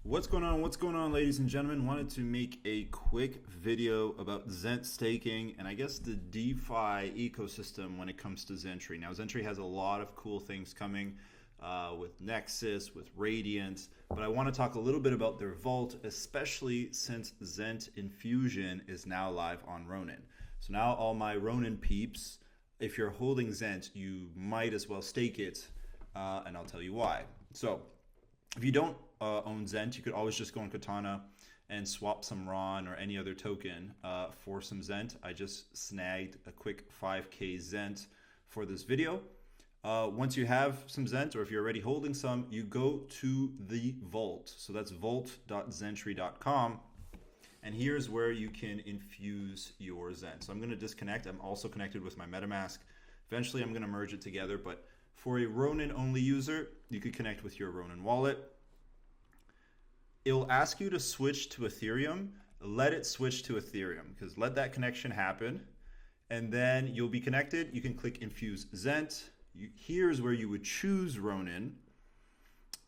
What's going on? What's going on, ladies and gentlemen? Wanted to make a quick video about ZENT staking and I guess the DeFi ecosystem when it comes to Zentry. Now, Zentry has a lot of cool things coming with Nexus, with Radiant, but I want to talk a little bit about their vault, especially since ZENT Infusion is now live on Ronin. So now all my Ronin peeps, if you're holding ZENT, you might as well stake it, and I'll tell you why. So if you don't own ZENT, you could always just go on Katana and swap some Ron or any other token for some ZENT. I just snagged a quick 5K ZENT for this video. Once you have some ZENT, or if you're already holding some, you go to the vault. So that's vault.zentry.com. And here's where you can infuse your ZENT. So I'm going to disconnect. I'm also connected with my MetaMask. Eventually, I'm going to merge it together. But for a Ronin-only user, you could connect with your Ronin wallet. It'll ask you to switch to Ethereum. Let it switch to Ethereum, because let that connection happen. And then you'll be connected. You can click Infuse ZENT. Here's where you would choose Ronin.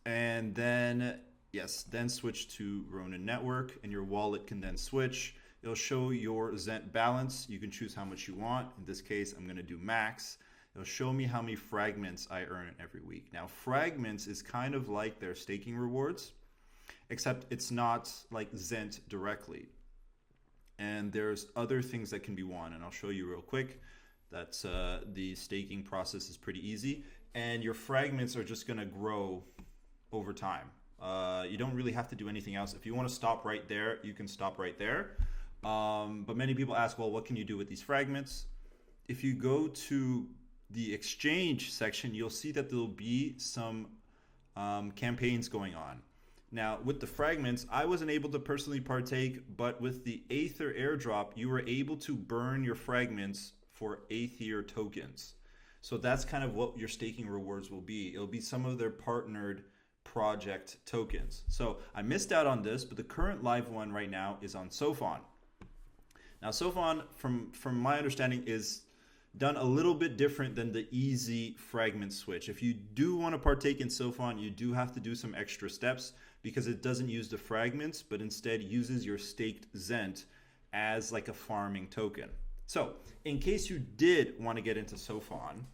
And then, yes, then switch to Ronin Network, and your wallet can then switch. It'll show your ZENT balance. You can choose how much you want. In this case, I'm going to do max. It'll show me how many fragments I earn every week. Now, fragments is kind of like their staking rewards, except it's not like ZENT directly. And there's other things that can be won, and I'll show you real quick. That's the staking process is pretty easy, and your fragments are just going to grow over time. You don't really have to do anything else. If you want to stop right there, you can stop right there. But many people ask, well, what can you do with these fragments? If you go to the exchange section, you'll see that there'll be some campaigns going on. Now, with the fragments, I wasn't able to personally partake, but with the Aether airdrop, you were able to burn your fragments for Aether tokens. So that's kind of what your staking rewards will be. It'll be some of their partnered project tokens. So I missed out on this, but the current live one right now is on Sophon. Now, Sophon, from my understanding, is done a little bit different than the easy fragment switch. If you do want to partake in Sophon, you do have to do some extra steps, because it doesn't use the fragments, but instead uses your staked ZENT as like a farming token. So in case you did want to get into Sophon,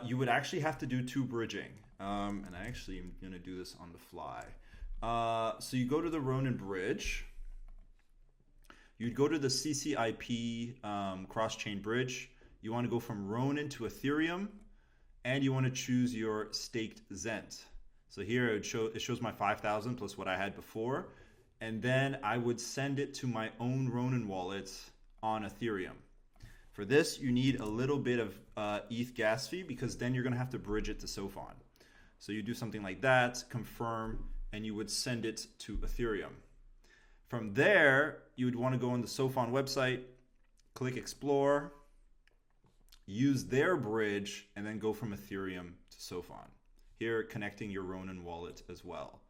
you would actually have to do two bridging. And I actually am going to do this on the fly. So you go to the Ronin bridge. You'd go to the CCIP cross-chain bridge. You want to go from Ronin to Ethereum, and you want to choose your staked ZENT. So here it shows my 5,000 plus what I had before. And then I would send it to my own Ronin wallet on Ethereum. For this, you need a little bit of ETH gas fee, because then you're going to have to bridge it to Sophon. So you do something like that, confirm, and you would send it to Ethereum. From there, you would want to go on the Sophon website, click Explore, use their bridge, and then go from Ethereum to Sophon. Here, connecting your Ronin wallet as well.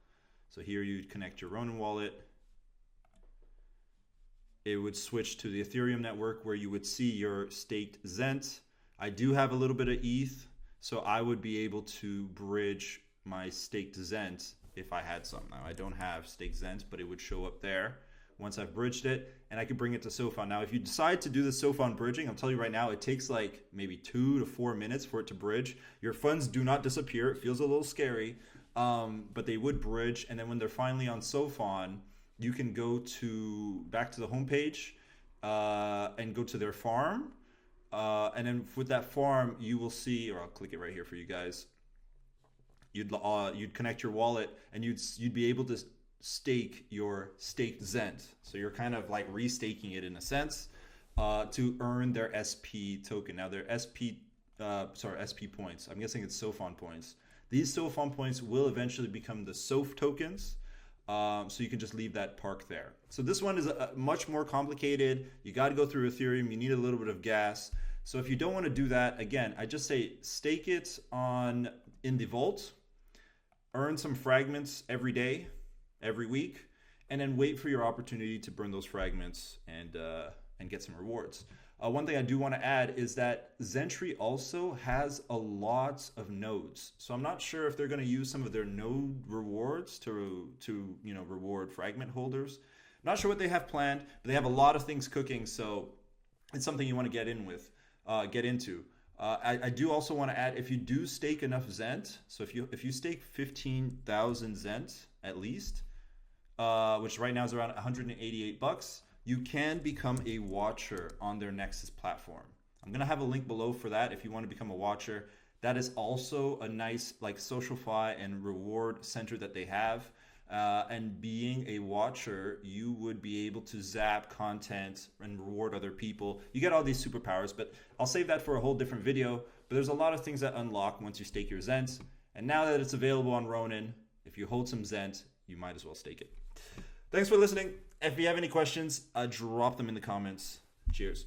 So here you'd connect your Ronin wallet. It would switch to the Ethereum network, where you would see your staked ZENT. I do have a little bit of ETH, so I would be able to bridge my staked ZENT if I had some. Now, I don't have staked ZENT, but it would show up there once I've bridged it, and I could bring it to Sophon. Now, if you decide to do the Sophon bridging, I'll tell you right now, it takes like maybe 2 to 4 minutes for it to bridge. Your funds do not disappear. It feels a little scary, but they would bridge. And then when they're finally on Sophon, you can go back to the homepage and go to their farm. And then with that farm, you will see, or I'll click it right here for you guys. You'd connect your wallet, and you'd be able to stake your staked ZENT. So you're kind of like restaking it in a sense to earn their SP token. Now their SP points, I'm guessing it's Sophon points. These Sophon points will eventually become the SOPH tokens. So you can just leave that park there. So this one is much more complicated. You got to go through Ethereum. You need a little bit of gas. So if you don't want to do that, again, I just say stake it in the vault, earn some fragments every day, every week, and then wait for your opportunity to burn those fragments and get some rewards. One thing I do want to add is that Zentry also has a lot of nodes. So I'm not sure if they're going to use some of their node rewards to reward fragment holders. Not sure what they have planned, but they have a lot of things cooking. So it's something you want to get into. I do also want to add, if you do stake enough ZENT, so if you stake 15,000 ZENT at least, which right now is around 188 bucks, you can become a watcher on their Nexus platform. I'm going to have a link below for that if you want to become a watcher. That is also a nice like SOPH and reward center that they have. And being a watcher, you would be able to zap content and reward other people. You get all these superpowers, but I'll save that for a whole different video. But there's a lot of things that unlock once you stake your ZENT. And now that it's available on Ronin, if you hold some ZENT, you might as well stake it. Thanks for listening. If you have any questions, drop them in the comments. Cheers.